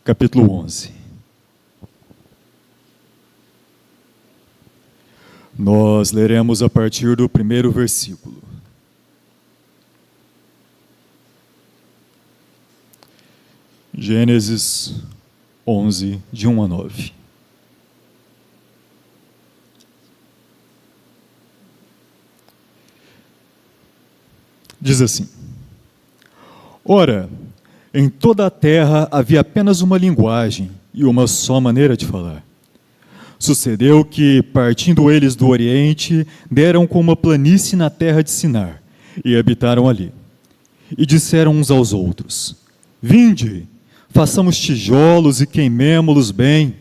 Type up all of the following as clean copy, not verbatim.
capítulo 11. Nós leremos a partir do primeiro versículo. Gênesis 11, de 1 a 9. Diz assim: Ora, em toda a terra havia apenas uma linguagem e uma só maneira de falar. Sucedeu que, partindo eles do Oriente, deram com uma planície na terra de Sinar, e habitaram ali. E disseram uns aos outros: Vinde, façamos tijolos e queimemo-los bem.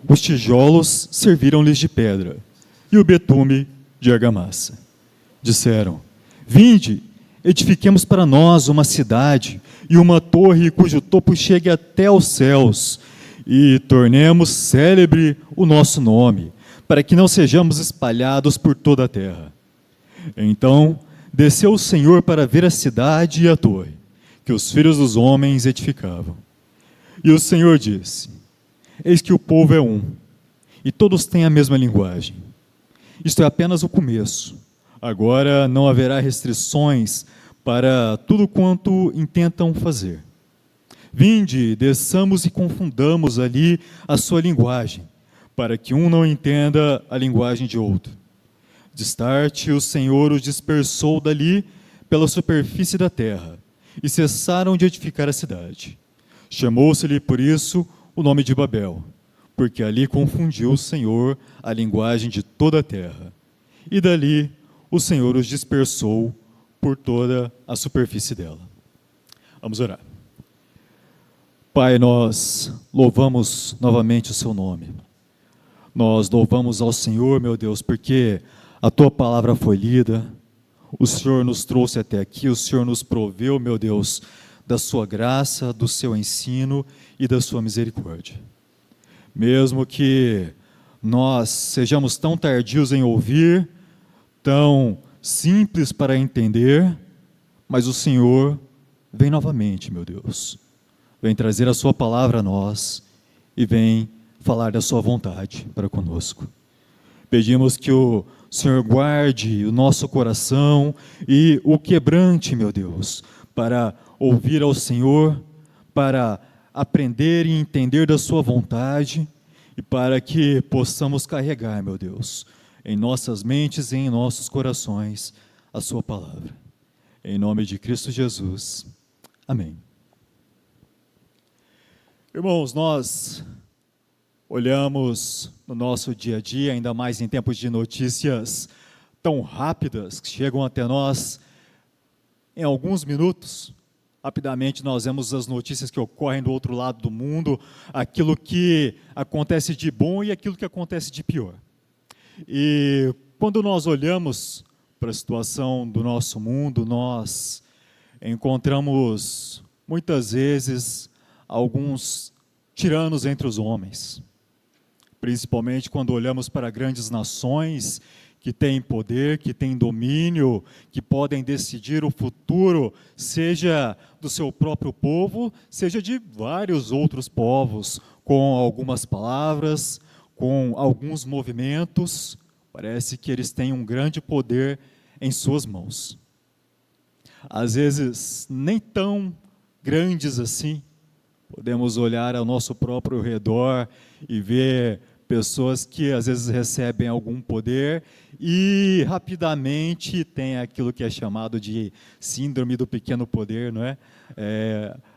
Os tijolos serviram-lhes de pedra, e o betume de argamassa. Disseram: Vinde, edifiquemos para nós uma cidade e uma torre cujo topo chegue até aos céus, e tornemos célebre o nosso nome, para que não sejamos espalhados por toda a terra. Então desceu o Senhor para ver a cidade e a torre, que os filhos dos homens edificavam. E o Senhor disse: Eis que o povo é um, e todos têm a mesma linguagem. Isto é apenas o começo. Agora não haverá restrições para tudo quanto intentam fazer. Vinde, desçamos e confundamos ali a sua linguagem, para que um não entenda a linguagem de outro. Destarte, o Senhor os dispersou dali pela superfície da terra, e cessaram de edificar a cidade. Chamou-se-lhe por isso o nome de Babel, porque ali confundiu o Senhor a linguagem de toda a terra. E dali o Senhor os dispersou por toda a superfície dela. Vamos orar. Pai, nós louvamos novamente o seu nome. Nós louvamos ao Senhor, meu Deus, porque a tua palavra foi lida, o Senhor nos trouxe até aqui, o Senhor nos proveu, meu Deus, da sua graça, do seu ensino e da sua misericórdia. Mesmo que nós sejamos tão tardios em ouvir, tão simples para entender, mas o Senhor vem novamente, meu Deus. Vem trazer a sua palavra a nós e vem falar da sua vontade para conosco. Pedimos que o Senhor guarde o nosso coração e o quebrante, meu Deus, para ouvir ao Senhor, para aprender e entender da sua vontade e para que possamos carregar, meu Deus, em nossas mentes e em nossos corações a sua palavra. Em nome de Cristo Jesus. Amém. Irmãos, nós olhamos no nosso dia a dia, ainda mais em tempos de notícias tão rápidas, que chegam até nós em alguns minutos. Rapidamente nós vemos as notícias que ocorrem do outro lado do mundo, aquilo que acontece de bom e aquilo que acontece de pior. E quando nós olhamos para a situação do nosso mundo, nós encontramos muitas vezes alguns tiranos entre os homens, principalmente quando olhamos para grandes nações que têm poder, que têm domínio, que podem decidir o futuro, seja do seu próprio povo, seja de vários outros povos, com algumas palavras, com alguns movimentos. Parece que eles têm um grande poder em suas mãos. Às vezes, nem tão grandes assim. Podemos olhar ao nosso próprio redor e ver pessoas que às vezes recebem algum poder e rapidamente tem aquilo que é chamado de síndrome do pequeno poder, não é?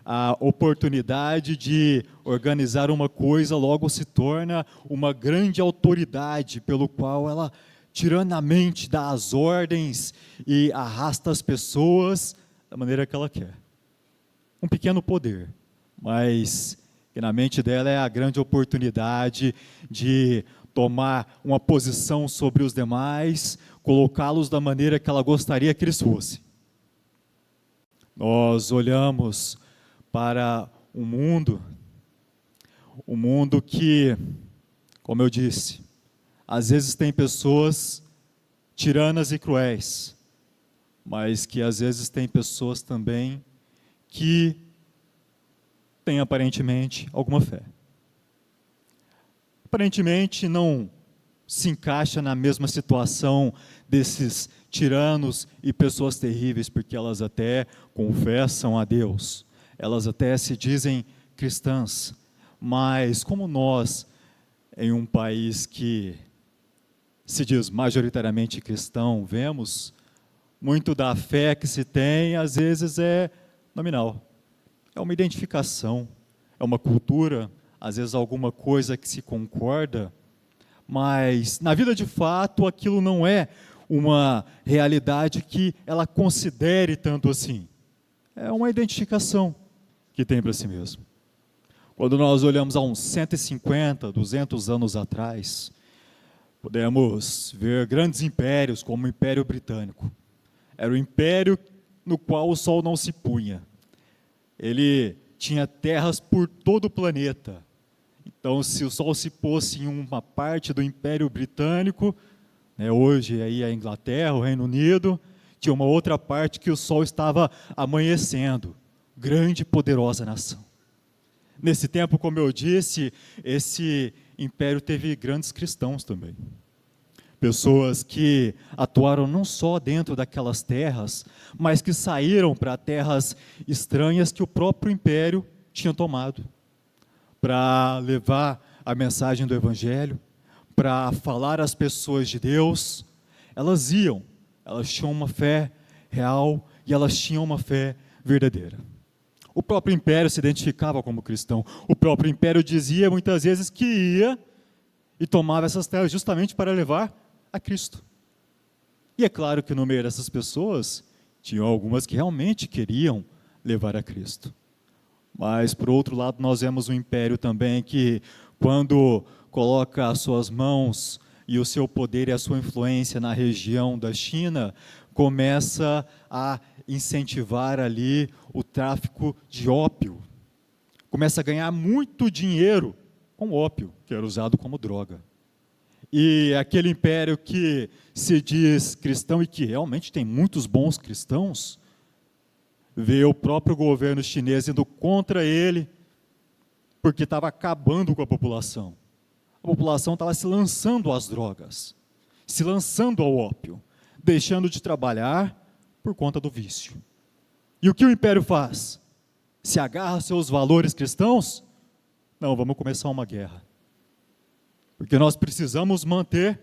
A oportunidade de organizar uma coisa logo se torna uma grande autoridade pelo qual ela tiranamente dá as ordens e arrasta as pessoas da maneira que ela quer. Um pequeno poder, mas que na mente dela é a grande oportunidade de tomar uma posição sobre os demais, colocá-los da maneira que ela gostaria que eles fossem. Nós olhamos para um mundo que, como eu disse, às vezes tem pessoas tiranas e cruéis, mas que às vezes tem pessoas também que tem aparentemente alguma fé. Aparentemente não se encaixa na mesma situação desses tiranos e pessoas terríveis, porque elas até confessam a Deus, elas até se dizem cristãs, mas como nós, em um país que se diz majoritariamente cristão, vemos muito da fé que se tem, às vezes é nominal, é uma identificação, é uma cultura, às vezes alguma coisa que se concorda, mas na vida de fato aquilo não é uma realidade que ela considere tanto assim. É uma identificação que tem para si mesmo. Quando nós olhamos a uns 150, 200 anos atrás, podemos ver grandes impérios como o Império Britânico. Era o império no qual o sol não se punha. Ele tinha terras por todo o planeta. Então, se o sol se pôsse em uma parte do Império Britânico, hoje aí a Inglaterra, o Reino Unido, tinha uma outra parte que o sol estava amanhecendo. Grande e poderosa nação. Nesse tempo, como eu disse, esse império teve grandes cristãos também. Pessoas que atuaram não só dentro daquelas terras, mas que saíram para terras estranhas que o próprio império tinha tomado, para levar a mensagem do Evangelho, para falar às pessoas de Deus. Elas iam, elas tinham uma fé real e elas tinham uma fé verdadeira. O próprio império se identificava como cristão. O próprio império dizia muitas vezes que ia e tomava essas terras justamente para levar a Cristo. E é claro que no meio dessas pessoas, tinham algumas que realmente queriam levar a Cristo. Mas, por outro lado, nós vemos um império também que, quando coloca as suas mãos e o seu poder e a sua influência na região da China, começa a incentivar ali o tráfico de ópio. Começa a ganhar muito dinheiro com ópio, que era usado como droga. E aquele império que se diz cristão e que realmente tem muitos bons cristãos, vê o próprio governo chinês indo contra ele, porque estava acabando com a população. A população estava se lançando às drogas, se lançando ao ópio, deixando de trabalhar por conta do vício. E o que o império faz? Se agarra aos seus valores cristãos? Não, vamos começar uma guerra. Porque nós precisamos manter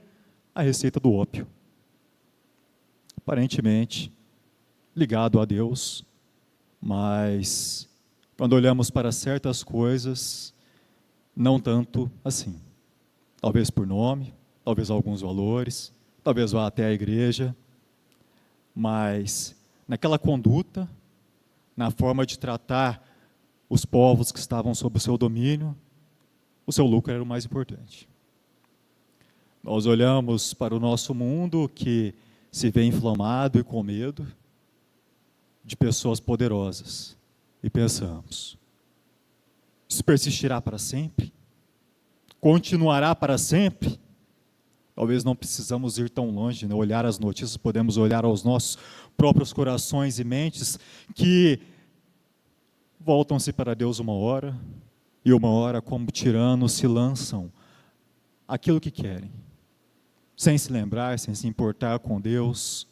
a receita do ópio. Aparentemente, ligado a Deus, mas quando olhamos para certas coisas, não tanto assim. Talvez por nome, talvez alguns valores, talvez vá até a igreja, mas naquela conduta, na forma de tratar os povos que estavam sob o seu domínio, o seu lucro era o mais importante. Nós olhamos para o nosso mundo que se vê inflamado e com medo de pessoas poderosas e pensamos, isso persistirá para sempre? Continuará para sempre? Talvez não precisamos ir tão longe, né? Olhar as notícias, podemos olhar aos nossos próprios corações e mentes que voltam-se para Deus uma hora, e uma hora, como tiranos, se lançam aquilo que querem, sem se lembrar, sem se importar com Deus.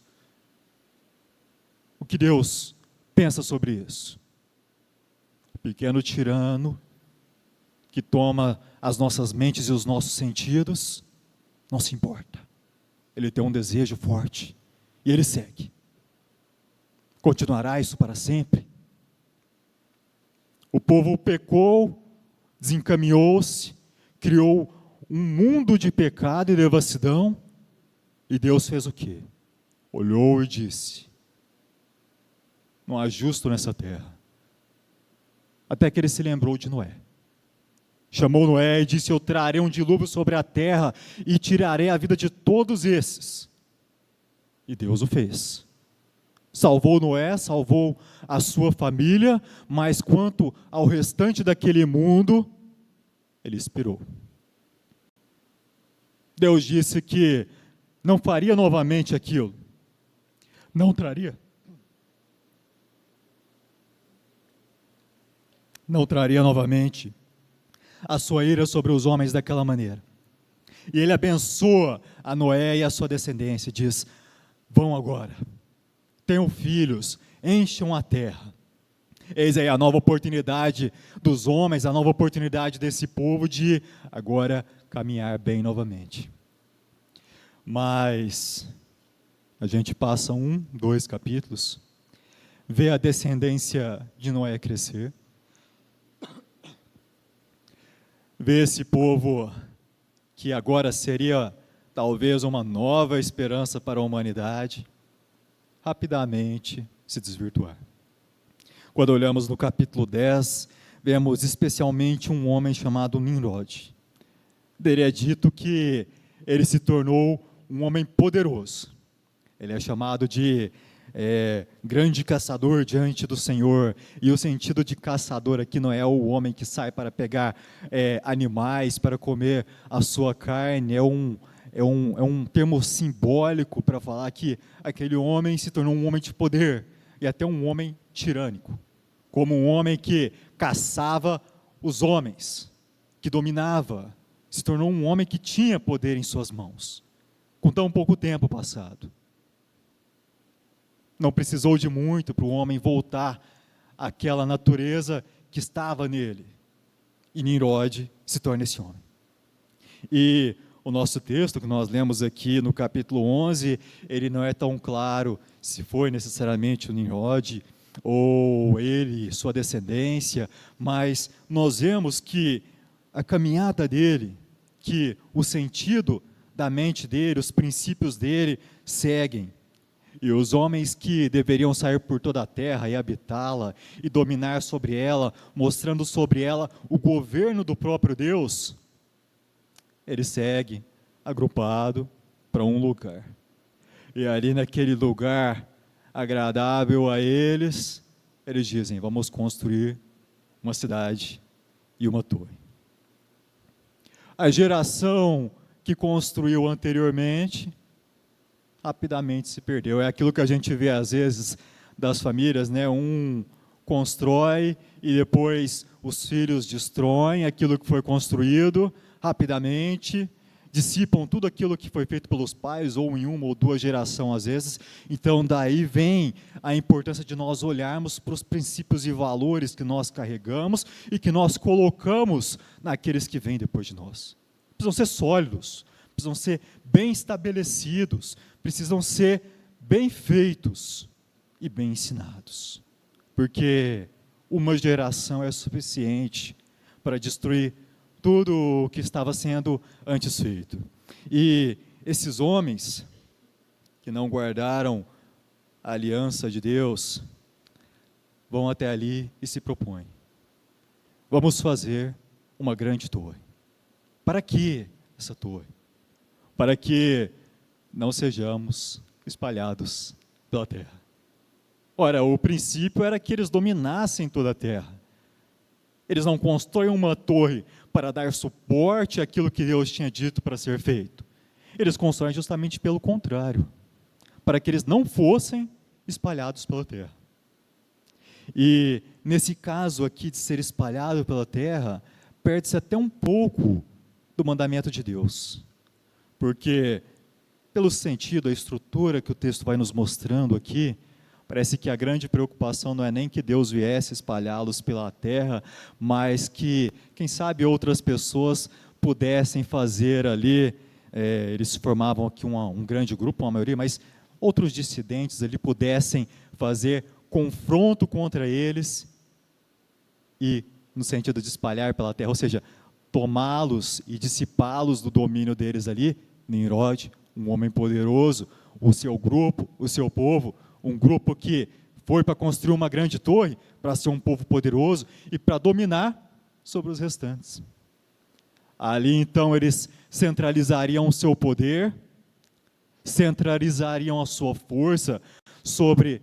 O que Deus pensa sobre isso? O pequeno tirano que toma as nossas mentes e os nossos sentidos, não se importa. Ele tem um desejo forte e ele segue. Continuará isso para sempre? O povo pecou, desencaminhou-se, criou um mundo de pecado e devassidão, e Deus fez o quê? Olhou e disse, não há justo nessa terra. Até que ele se lembrou de Noé. Chamou Noé e disse, eu trarei um dilúvio sobre a terra e tirarei a vida de todos esses. E Deus o fez. Salvou Noé, salvou a sua família, mas quanto ao restante daquele mundo, ele expirou. Deus disse que não faria novamente aquilo. Não traria. não traria novamente a sua ira sobre os homens daquela maneira. E ele abençoa a Noé e a sua descendência, diz: vão agora, tenham filhos, encham a terra. Eis aí a nova oportunidade dos homens, a nova oportunidade desse povo de agora caminhar bem novamente. Mas a gente passa 1, 2 capítulos, vê a descendência de Noé crescer, vê esse povo que agora seria talvez uma nova esperança para a humanidade, rapidamente se desvirtuar. Quando olhamos no capítulo 10, vemos especialmente um homem chamado Nimrod. Dele é dito que ele se tornou um homem poderoso. Ele é chamado de grande caçador diante do Senhor, e o sentido de caçador aqui não é o homem que sai para pegar animais, para comer a sua carne, é um termo simbólico para falar que aquele homem se tornou um homem de poder, e até um homem tirânico, como um homem que caçava os homens, que dominava, se tornou um homem que tinha poder em suas mãos, com tão pouco tempo passado. Não precisou de muito para o homem voltar àquela natureza que estava nele. E Nimrod se torna esse homem. E o nosso texto que nós lemos aqui no capítulo 11, ele não é tão claro se foi necessariamente o Nimrod ou ele, sua descendência, mas nós vemos que a caminhada dele, que o sentido da mente dele, os princípios dele seguem. E os homens que deveriam sair por toda a terra e habitá-la e dominar sobre ela, mostrando sobre ela o governo do próprio Deus, ele segue agrupado para um lugar. E ali naquele lugar agradável a eles, eles dizem: vamos construir uma cidade e uma torre. A geração que construiu anteriormente rapidamente se perdeu. É aquilo que a gente vê às vezes das famílias, né? Um constrói e depois os filhos destroem aquilo que foi construído rapidamente, dissipam tudo aquilo que foi feito pelos pais, ou em uma ou duas gerações às vezes. Então daí vem a importância de nós olharmos para os princípios e valores que nós carregamos e que nós colocamos naqueles que vêm depois de nós. Precisam ser sólidos, precisam ser bem estabelecidos, precisam ser bem feitos e bem ensinados, porque uma geração é suficiente para destruir tudo o que estava sendo antes feito. E esses homens que não guardaram a aliança de Deus vão até ali e se propõem: vamos fazer uma grande torre. Para que essa torre? Para que não sejamos espalhados pela terra. Ora, o princípio era que eles dominassem toda a terra. Eles não constroem uma torre para dar suporte àquilo que Deus tinha dito para ser feito. Eles constroem justamente pelo contrário, para que eles não fossem espalhados pela terra. E nesse caso aqui de ser espalhado pela terra, perde-se até um pouco do mandamento de Deus. Porque, pelo sentido, a estrutura que o texto vai nos mostrando aqui, parece que a grande preocupação não é nem que Deus viesse espalhá-los pela terra, mas que, quem sabe, outras pessoas pudessem fazer ali, eles formavam aqui um grande grupo, uma maioria, mas outros dissidentes ali pudessem fazer confronto contra eles e, no sentido de espalhar pela terra, ou seja, tomá-los e dissipá-los do domínio deles ali. Nimrod, um homem poderoso, o seu grupo, o seu povo, um grupo que foi para construir uma grande torre, para ser um povo poderoso e para dominar sobre os restantes. Ali então eles centralizariam o seu poder, centralizariam a sua força sobre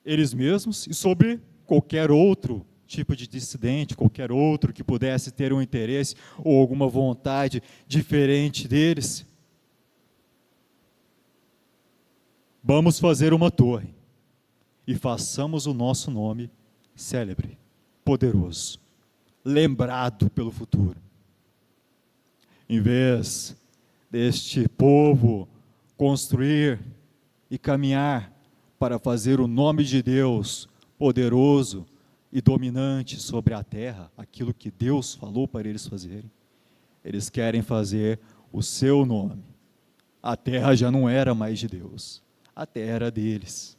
eles mesmos e sobre qualquer outro tipo de dissidente, qualquer outro que pudesse ter um interesse ou alguma vontade diferente deles. Vamos fazer uma torre e façamos o nosso nome célebre, poderoso, lembrado pelo futuro. Em vez deste povo construir e caminhar para fazer o nome de Deus poderoso e dominante sobre a terra, aquilo que Deus falou para eles fazerem, eles querem fazer o seu nome. A terra já não era mais de Deus, a terra era deles.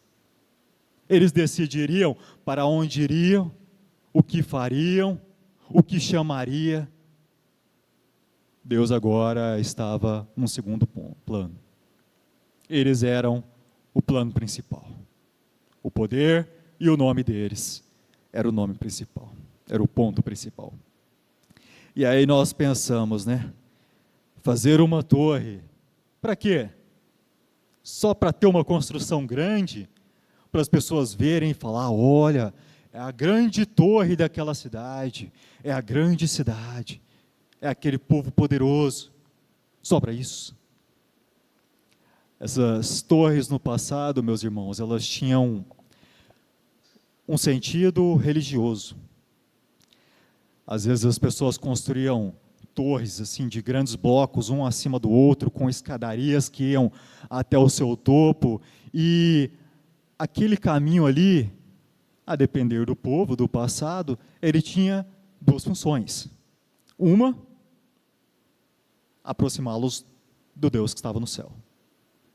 Eles decidiriam para onde iriam, o que fariam, o que chamaria. Deus agora estava num segundo plano. Eles eram o plano principal. O poder e o nome deles era o nome principal, era o ponto principal. E aí nós pensamos, né? Fazer uma torre, para quê? Só para ter uma construção grande, para as pessoas verem e falar, olha, é a grande torre daquela cidade, é a grande cidade, é aquele povo poderoso, só para isso. Essas torres no passado, meus irmãos, elas tinham um sentido religioso. Às vezes as pessoas construíam torres assim de grandes blocos, um acima do outro, com escadarias que iam até o seu topo, e aquele caminho ali, a depender do povo, do passado, ele tinha duas funções. Uma, aproximá-los do Deus que estava no céu.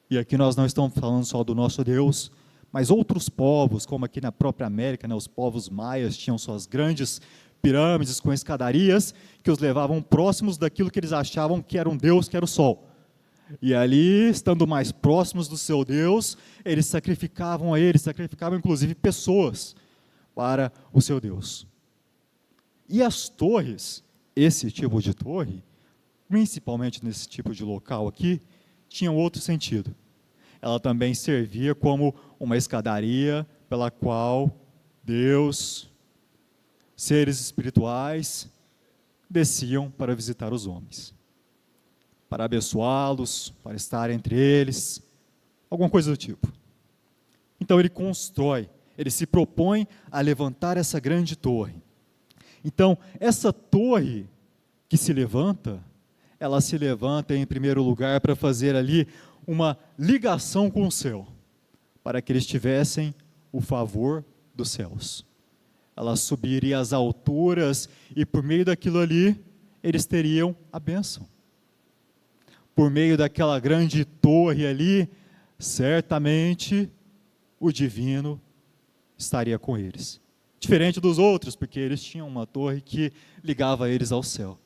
E aqui nós não estamos falando só do nosso Deus, mas outros povos, como aqui na própria América, né, os povos maias tinham suas grandes pirâmides com escadarias que os levavam próximos daquilo que eles achavam que era um Deus, que era o sol. E ali, estando mais próximos do seu Deus, eles sacrificavam a ele, sacrificavam inclusive pessoas para o seu Deus. E as torres, esse tipo de torre, principalmente nesse tipo de local aqui, tinham outro sentido. Ela também servia como uma escadaria pela qual Deus, seres espirituais, desciam para visitar os homens, para abençoá-los, para estar entre eles, alguma coisa do tipo. Então ele constrói, ele se propõe a levantar essa grande torre. Então, essa torre que se levanta, ela se levanta em primeiro lugar para fazer ali uma ligação com o céu, para que eles tivessem o favor dos céus. Ela subiria às alturas e por meio daquilo ali, eles teriam a bênção. Por meio daquela grande torre ali, certamente o divino estaria com eles. Diferente dos outros, porque eles tinham uma torre que ligava eles ao céu.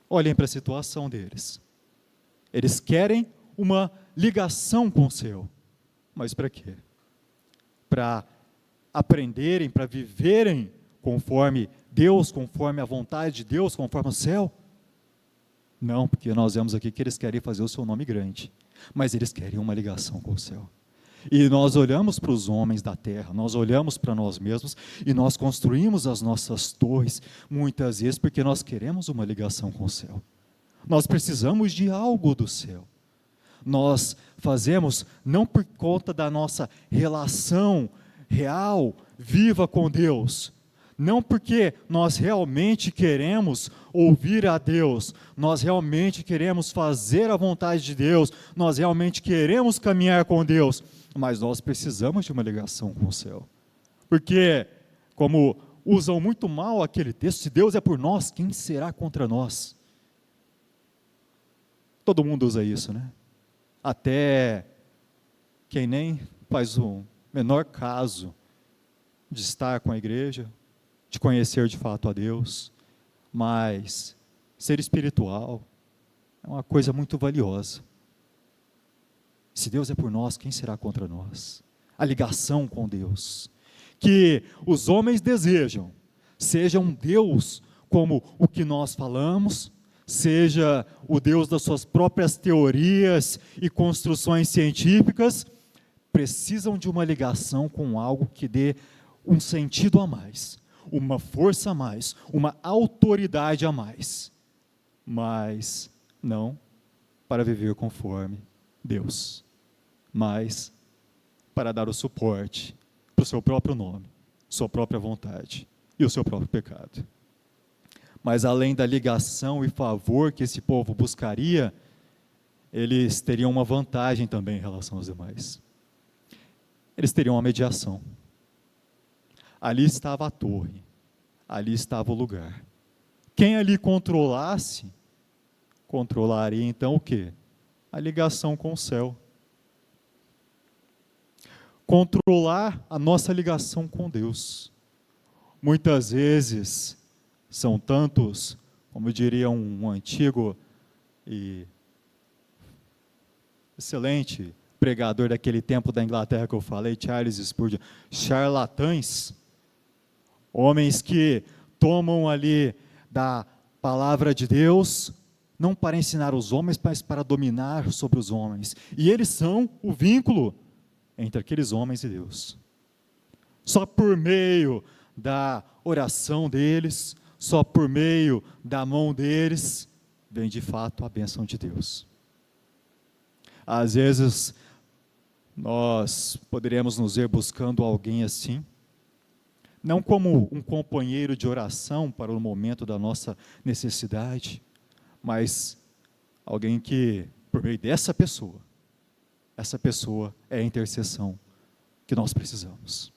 Olhem para a situação deles. Eles querem uma ligação com o céu. Mas para quê? Para aprenderem, para viverem conforme Deus, conforme a vontade de Deus, conforme o céu? Não, porque nós vemos aqui que eles querem fazer o seu nome grande. Mas eles querem uma ligação com o céu. E nós olhamos para os homens da terra, nós olhamos para nós mesmos e nós construímos as nossas torres, muitas vezes porque nós queremos uma ligação com o céu. Nós precisamos de algo do céu. Nós fazemos não por conta da nossa relação real, viva com Deus, não porque nós realmente queremos ouvir a Deus, nós realmente queremos fazer a vontade de Deus, nós realmente queremos caminhar com Deus, mas nós precisamos de uma ligação com o céu. Porque, como usam muito mal aquele texto, se Deus é por nós, quem será contra nós? Todo mundo usa isso, né? Até quem nem faz o menor caso de estar com a igreja, de conhecer de fato a Deus, mas ser espiritual é uma coisa muito valiosa. Se Deus é por nós, quem será contra nós? A ligação com Deus, que os homens desejam, seja um Deus como o que nós falamos, seja o Deus das suas próprias teorias e construções científicas, precisam de uma ligação com algo que dê um sentido a mais, uma força a mais, uma autoridade a mais, mas não para viver conforme Deus, mas para dar o suporte para o seu próprio nome, sua própria vontade e o seu próprio pecado. Mas além da ligação e favor que esse povo buscaria, eles teriam uma vantagem também em relação aos demais. Eles teriam uma mediação. Ali estava a torre, ali estava o lugar. Quem ali controlasse, controlaria então o quê? A ligação com o céu. Controlar a nossa ligação com Deus. Muitas vezes são tantos, como diria um antigo e excelente pregador daquele tempo da Inglaterra que eu falei, Charles Spurgeon, charlatães, homens que tomam ali da palavra de Deus, não para ensinar os homens, mas para dominar sobre os homens. E eles são o vínculo entre aqueles homens e Deus. Só por meio da oração deles, só por meio da mão deles, vem de fato a bênção de Deus. Às vezes, nós poderíamos nos ver buscando alguém assim, não como um companheiro de oração para o momento da nossa necessidade, mas alguém que, por meio dessa pessoa, essa pessoa é a intercessão que nós precisamos.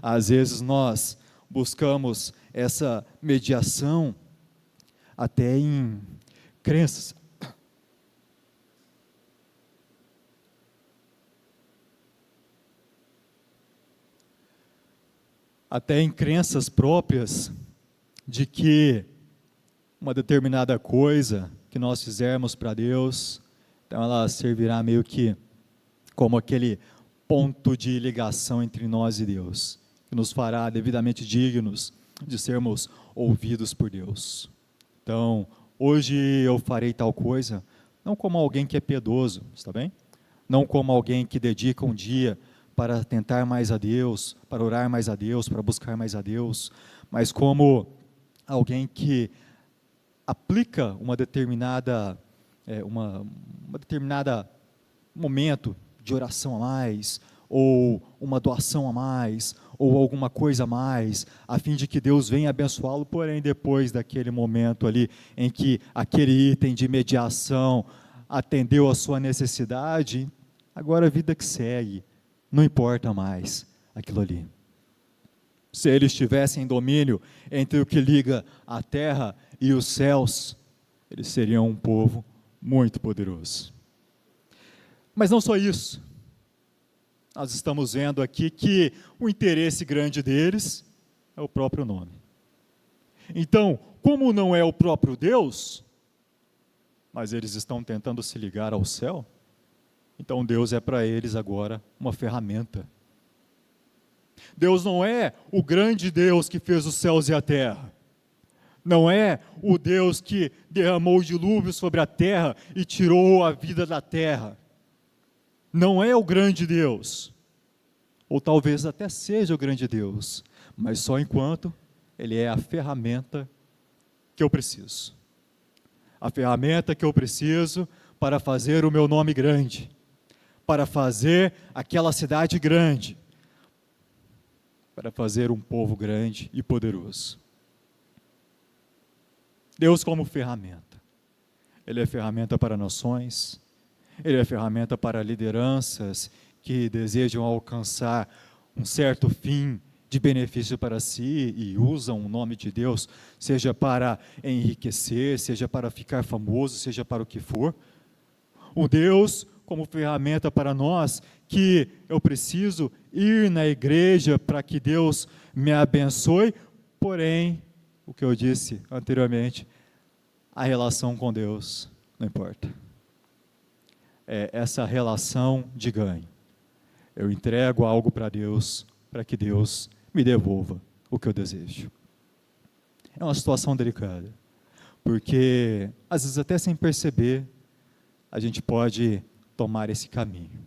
Às vezes nós buscamos essa mediação até em crenças. Até em crenças próprias de que uma determinada coisa que nós fizermos para Deus, então ela servirá meio que como aquele ponto de ligação entre nós e Deus, que nos fará devidamente dignos de sermos ouvidos por Deus. Então, hoje eu farei tal coisa, não como alguém que é piedoso, está bem? Não como alguém que dedica um dia para tentar mais a Deus, para orar mais a Deus, para buscar mais a Deus, mas como alguém que aplica uma determinada momento de oração a mais, ou uma doação a mais, ou alguma coisa a mais, a fim de que Deus venha abençoá-lo, porém depois daquele momento ali, em que aquele item de mediação atendeu a sua necessidade, agora a vida que segue, não importa mais aquilo ali. Se eles tivessem domínio entre o que liga a terra e os céus, eles seriam um povo muito poderoso. Mas não só isso. Nós estamos vendo aqui que o interesse grande deles é o próprio nome. Então, como não é o próprio Deus, mas eles estão tentando se ligar ao céu, então Deus é para eles agora uma ferramenta. Deus não é o grande Deus que fez os céus e a terra. Não é o Deus que derramou o dilúvio sobre a terra e tirou a vida da terra. Não é o grande Deus. Ou talvez até seja o grande Deus, mas só enquanto Ele é a ferramenta que eu preciso. A ferramenta que eu preciso para fazer o meu nome grande, para fazer aquela cidade grande, para fazer um povo grande e poderoso. Deus como ferramenta. Ele é ferramenta para nações, Ele é ferramenta para lideranças que desejam alcançar um certo fim de benefício para si e usam o nome de Deus, seja para enriquecer, seja para ficar famoso, seja para o que for. O Deus como ferramenta para nós, que eu preciso ir na igreja para que Deus me abençoe, porém, o que eu disse anteriormente, a relação com Deus não importa. É essa relação de ganho. Eu entrego algo para Deus, para que Deus me devolva o que eu desejo. É uma situação delicada, porque às vezes até sem perceber, a gente pode tomar esse caminho.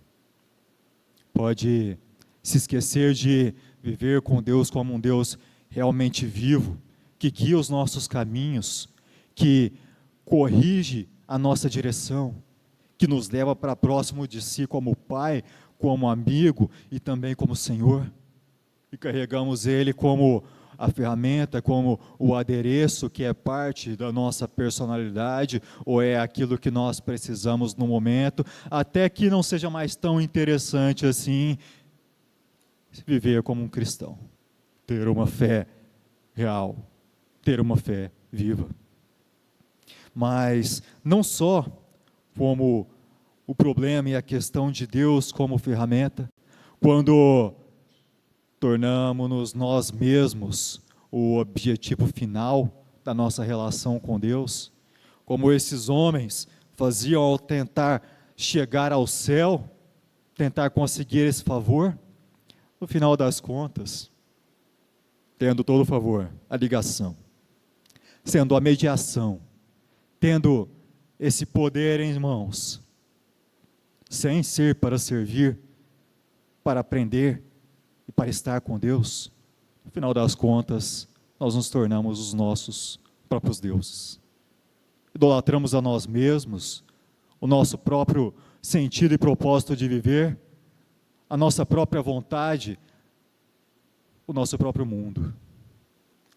Pode se esquecer de viver com Deus como um Deus realmente vivo, que guia os nossos caminhos, que corrige a nossa direção, que nos leva para próximo de si como Pai, como amigo e também como Senhor, e carregamos Ele como a ferramenta, como o adereço que é parte da nossa personalidade, ou é aquilo que nós precisamos no momento, até que não seja mais tão interessante assim viver como um cristão, ter uma fé real, ter uma fé viva. Mas não só como o problema e a questão de Deus como ferramenta, quando tornamos-nos nós mesmos o objetivo final da nossa relação com Deus, como esses homens faziam ao tentar chegar ao céu, tentar conseguir esse favor, no final das contas, tendo todo o favor, a ligação, sendo a mediação, tendo esse poder em mãos, sem ser para servir, para aprender e para estar com Deus, no final das contas, nós nos tornamos os nossos próprios deuses. Idolatramos a nós mesmos, o nosso próprio sentido e propósito de viver, a nossa própria vontade, o nosso próprio mundo.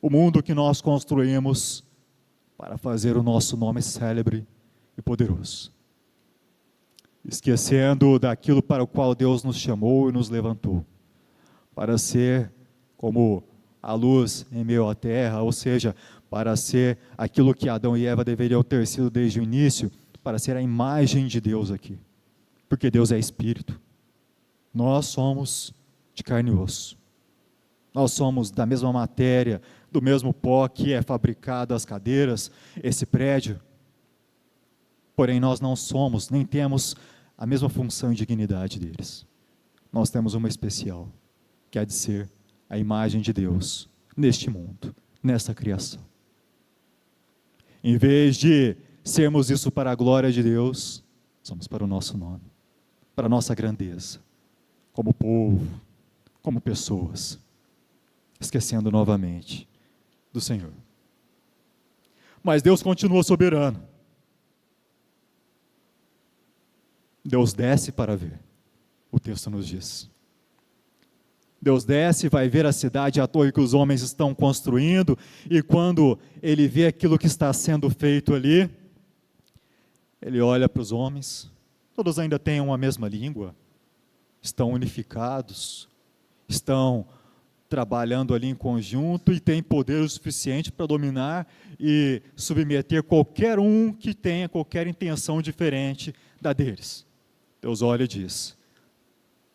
O mundo que nós construímos para fazer o nosso nome célebre e poderoso. Esquecendo daquilo para o qual Deus nos chamou e nos levantou, para ser como a luz em meio à terra, ou seja, para ser aquilo que Adão e Eva deveriam ter sido desde o início, para ser a imagem de Deus aqui, porque Deus é Espírito. Nós somos de carne e osso. Nós somos da mesma matéria, do mesmo pó que é fabricado as cadeiras, esse prédio. Porém, nós não somos, nem temos a mesma função e dignidade deles. Nós temos uma especial, que há de ser a imagem de Deus neste mundo, nessa criação. Em vez de sermos isso para a glória de Deus, somos para o nosso nome, para a nossa grandeza, como povo, como pessoas, esquecendo novamente do Senhor. Mas Deus continua soberano. Deus desce para ver, o texto nos diz. Deus desce, vai ver a cidade, a torre que os homens estão construindo, e quando ele vê aquilo que está sendo feito ali, ele olha para os homens, todos ainda têm uma mesma língua, estão unificados, estão trabalhando ali em conjunto e têm poder o suficiente para dominar e submeter qualquer um que tenha qualquer intenção diferente da deles. Deus olha e diz: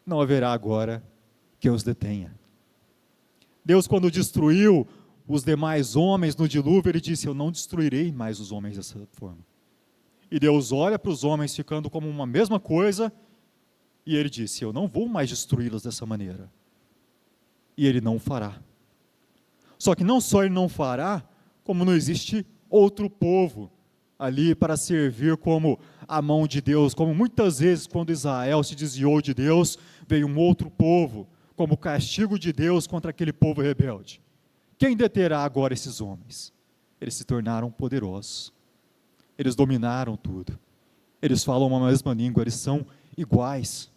não haverá agora que os detenha. Deus, quando destruiu os demais homens no dilúvio, ele disse: eu não destruirei mais os homens dessa forma. E Deus olha para os homens ficando como uma mesma coisa, e ele disse: eu não vou mais destruí-los dessa maneira. E ele não fará. Só que não só ele não fará, como não existe outro povo ali para servir como a mão de Deus, como muitas vezes quando Israel se desviou de Deus, veio um outro povo, como castigo de Deus contra aquele povo rebelde. Quem deterá agora esses homens? Eles se tornaram poderosos, eles dominaram tudo, eles falam uma mesma língua, eles são iguais,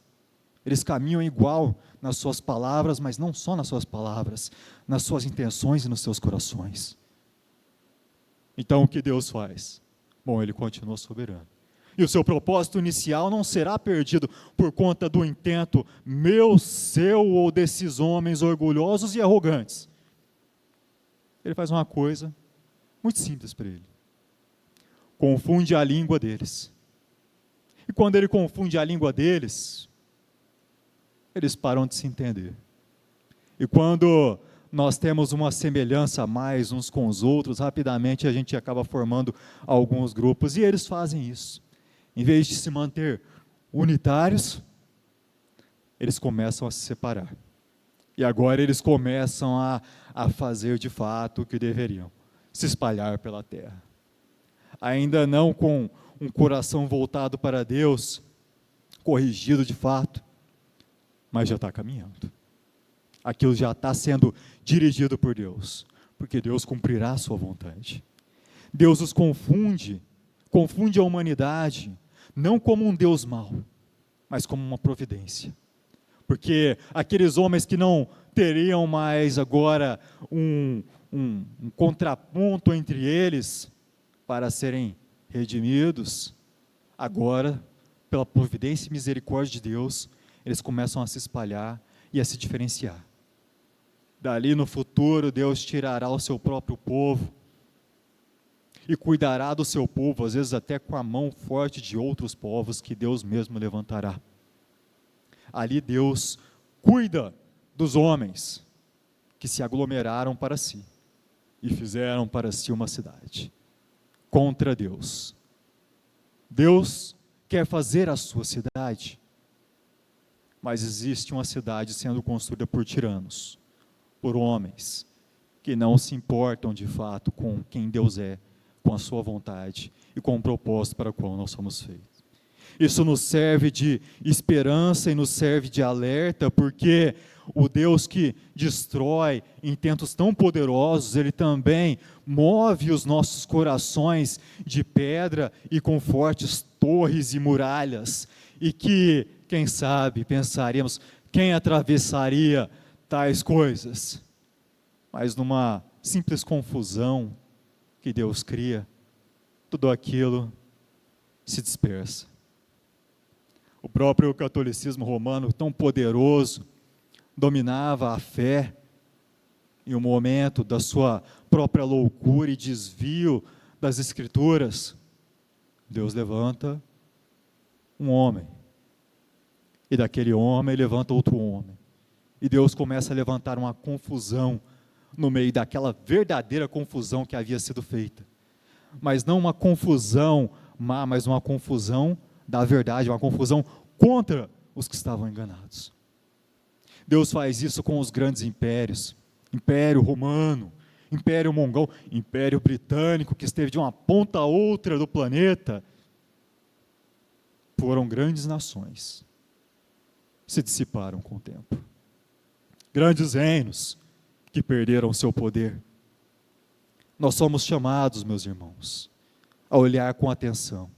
eles caminham igual nas suas palavras, mas não só nas suas palavras, nas suas intenções e nos seus corações. Então o que Deus faz? Bom, ele continua soberano. E o seu propósito inicial não será perdido por conta do intento meu, seu ou desses homens orgulhosos e arrogantes. Ele faz uma coisa muito simples para ele. Confunde a língua deles. E quando ele confunde a língua deles, eles param de se entender. E quando nós temos uma semelhança a mais uns com os outros, rapidamente a gente acaba formando alguns grupos, e eles fazem isso. Em vez de se manter unitários, eles começam a se separar. E agora eles começam a fazer de fato o que deveriam, se espalhar pela terra. Ainda não com um coração voltado para Deus, corrigido de fato, mas já está caminhando. Aquilo já está sendo dirigido por Deus, porque Deus cumprirá a sua vontade. Deus os confunde a humanidade, não como um Deus mau, mas como uma providência. porque aqueles homens que não teriam mais agora um contraponto entre eles para serem redimidos, agora, pela providência e misericórdia de Deus, eles começam a se espalhar e a se diferenciar. Dali no futuro, Deus tirará o seu próprio povo e cuidará do seu povo, às vezes até com a mão forte de outros povos que Deus mesmo levantará. Ali Deus cuida dos homens que se aglomeraram para si e fizeram para si uma cidade contra Deus. Deus quer fazer a sua cidade, mas existe uma cidade sendo construída por tiranos, por homens que não se importam de fato com quem Deus é, com a sua vontade e com o propósito para o qual nós somos feitos. Isso nos serve de esperança e nos serve de alerta, porque o Deus que destrói intentos tão poderosos, Ele também move os nossos corações de pedra e com fortes torres e muralhas, e que, quem sabe, pensaríamos, quem atravessaria tais coisas? Mas numa simples confusão que Deus cria, tudo aquilo se dispersa. O próprio catolicismo romano, tão poderoso, dominava a fé em um momento da sua própria loucura e desvio das Escrituras. Deus levanta um homem, e daquele homem levanta outro homem, e Deus começa a levantar uma confusão no meio daquela verdadeira confusão que havia sido feita, mas não uma confusão má, mas uma confusão da verdade, uma confusão contra os que estavam enganados. Deus faz isso com os grandes impérios, Império Romano, Império Mongol, Império Britânico, que esteve de uma ponta a outra do planeta. Foram grandes nações, se dissiparam com o tempo. Grandes reinos que perderam seu poder. Nós somos chamados, meus irmãos, a olhar com atenção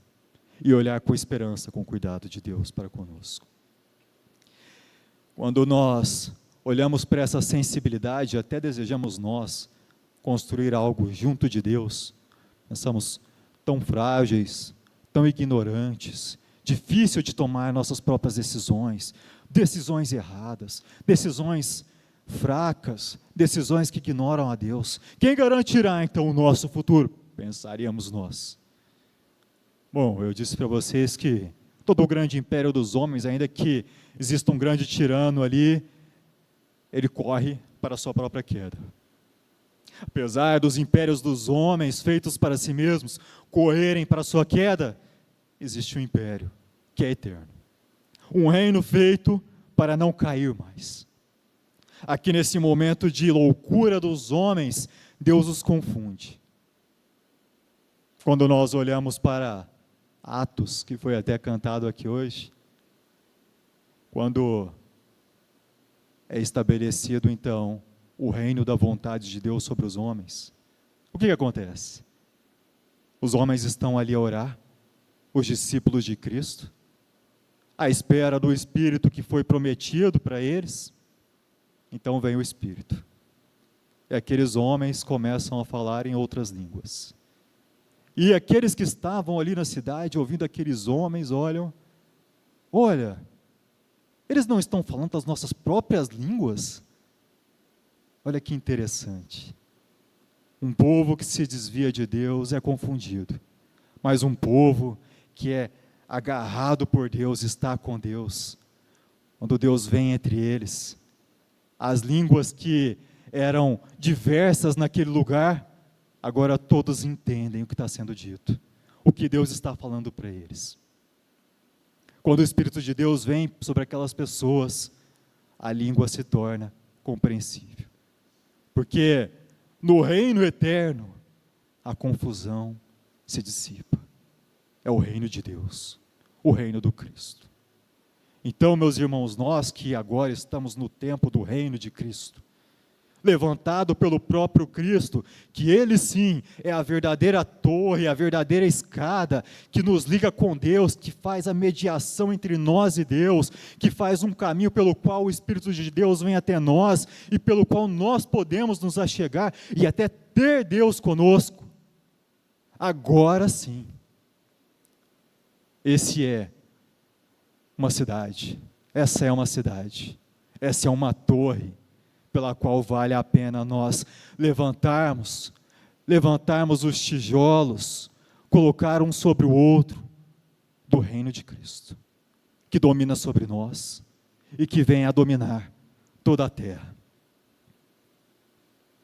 e olhar com esperança, com cuidado de Deus para conosco. Quando nós olhamos para essa sensibilidade, até desejamos nós construir algo junto de Deus, pensamos tão frágeis, tão ignorantes, difícil de tomar nossas próprias decisões, decisões erradas, decisões fracas, decisões que ignoram a Deus. Quem garantirá então o nosso futuro? Pensaríamos nós. Bom, eu disse para vocês que todo o grande império dos homens, ainda que exista um grande tirano ali, ele corre para a sua própria queda. Apesar dos impérios dos homens, feitos para si mesmos, correrem para a sua queda, existe um império que é eterno. Um reino feito para não cair mais. Aqui nesse momento de loucura dos homens, Deus os confunde. Quando nós olhamos para Atos, que foi até cantado aqui hoje, quando é estabelecido então o reino da vontade de Deus sobre os homens, o que acontece? Os homens estão ali a orar, os discípulos de Cristo, à espera do Espírito que foi prometido para eles. Então vem o Espírito, e aqueles homens começam a falar em outras línguas. E aqueles que estavam ali na cidade, ouvindo aqueles homens, olha, eles não estão falando as nossas próprias línguas? Olha que interessante. Um povo que se desvia de Deus é confundido, mas um povo que é agarrado por Deus, está com Deus. Quando Deus vem entre eles, as línguas que eram diversas naquele lugar, agora todos entendem o que está sendo dito, o que Deus está falando para eles. Quando o Espírito de Deus vem sobre aquelas pessoas, a língua se torna compreensível. Porque no reino eterno, a confusão se dissipa. É o reino de Deus, o reino do Cristo. Então, meus irmãos, nós que agora estamos no tempo do reino de Cristo, levantado pelo próprio Cristo, que Ele sim é a verdadeira torre, a verdadeira escada, que nos liga com Deus, que faz a mediação entre nós e Deus, que faz um caminho pelo qual o Espírito de Deus vem até nós, e pelo qual nós podemos nos achegar, e até ter Deus conosco. Agora sim, esse é uma cidade, essa é uma cidade, essa é uma torre, pela qual vale a pena nós levantarmos os tijolos, colocar um sobre o outro, do reino de Cristo, que domina sobre nós, e que vem a dominar toda a terra.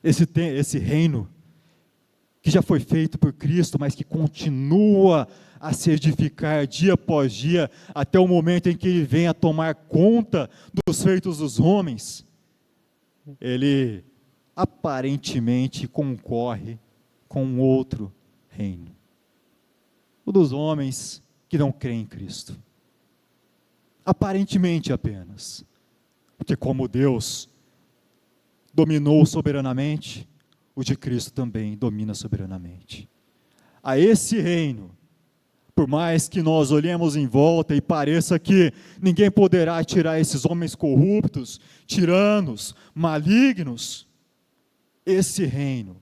Esse reino, que já foi feito por Cristo, mas que continua a se edificar dia após dia, até o momento em que Ele vem a tomar conta dos feitos dos homens, ele aparentemente concorre com outro reino, o dos homens que não creem em Cristo. Aparentemente apenas, porque como Deus dominou soberanamente, o de Cristo também domina soberanamente. A esse reino, por mais que nós olhemos em volta e pareça que ninguém poderá tirar esses homens corruptos, tiranos, malignos, esse reino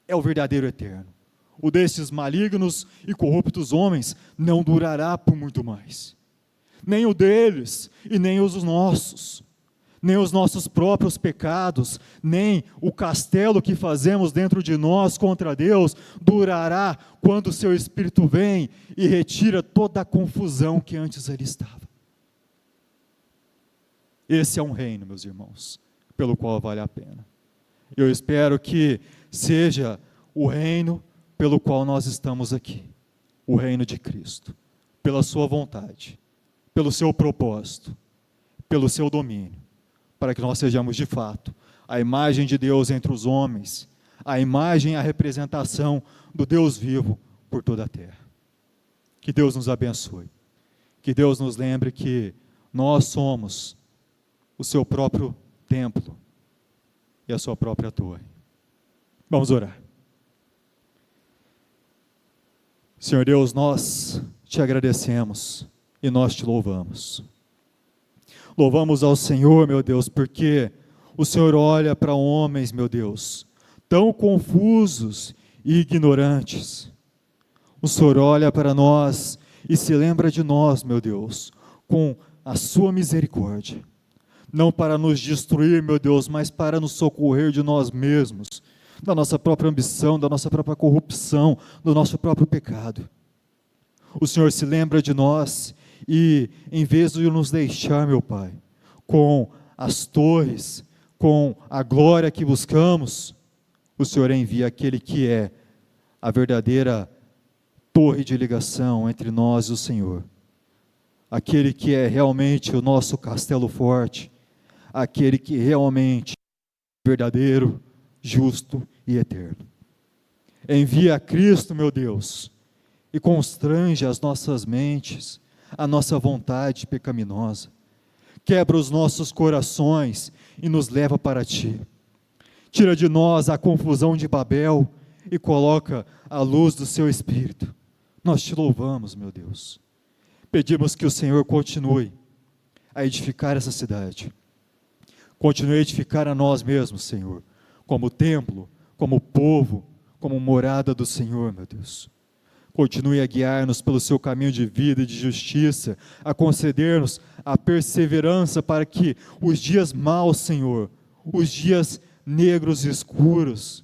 é o verdadeiro eterno. O desses malignos e corruptos homens não durará por muito mais. Nem o deles e nem os nossos. Nem os nossos próprios pecados, nem o castelo que fazemos dentro de nós contra Deus, durará quando o seu Espírito vem e retira toda a confusão que antes ali estava. Esse é um reino, meus irmãos, pelo qual vale a pena. Eu espero que seja o reino pelo qual nós estamos aqui, o reino de Cristo, pela sua vontade, pelo seu propósito, pelo seu domínio, para que nós sejamos de fato a imagem de Deus entre os homens, a imagem e a representação do Deus vivo por toda a terra. Que Deus nos abençoe, que Deus nos lembre que nós somos o seu próprio templo e a sua própria torre. Vamos orar. Senhor Deus, nós te agradecemos e nós te louvamos. Louvamos ao Senhor, meu Deus, porque o Senhor olha para homens, meu Deus, tão confusos e ignorantes. O Senhor olha para nós e se lembra de nós, meu Deus, com a sua misericórdia. Não para nos destruir, meu Deus, mas para nos socorrer de nós mesmos, da nossa própria ambição, da nossa própria corrupção, do nosso próprio pecado. O Senhor se lembra de nós e, em vez de nos deixar, meu Pai, com as torres, com a glória que buscamos, o Senhor envia aquele que é a verdadeira torre de ligação entre nós e o Senhor. Aquele que é realmente o nosso castelo forte, aquele que realmente é verdadeiro, justo e eterno. Envia a Cristo, meu Deus, e constrange as nossas mentes, a nossa vontade pecaminosa, quebra os nossos corações e nos leva para Ti. Tira de nós a confusão de Babel e coloca a luz do Seu Espírito. Nós Te louvamos, meu Deus. Pedimos que o Senhor continue a edificar essa cidade, continue a edificar a nós mesmos, Senhor, como templo, como povo, como morada do Senhor, meu Deus. Continue a guiar-nos pelo seu caminho de vida e de justiça, a conceder-nos a perseverança para que os dias maus, Senhor, os dias negros e escuros,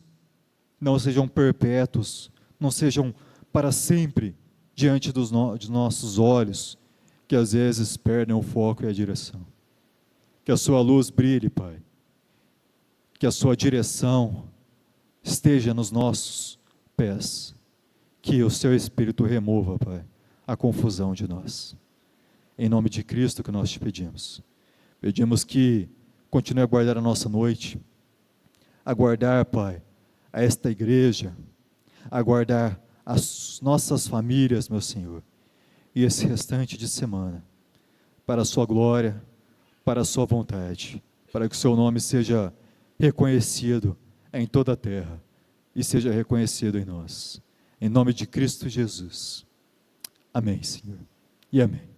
não sejam perpétuos, não sejam para sempre diante de nossos olhos, que às vezes perdem o foco e a direção. Que a sua luz brilhe, Pai, que a sua direção esteja nos nossos pés, que o seu Espírito remova, Pai, a confusão de nós. Em nome de Cristo que nós te pedimos. Pedimos que continue a guardar a nossa noite, a guardar, Pai, a esta igreja, a guardar as nossas famílias, meu Senhor, e esse restante de semana, para a sua glória, para a sua vontade, para que o seu nome seja reconhecido em toda a terra e seja reconhecido em nós. Em nome de Cristo Jesus. Amém, Senhor. E amém.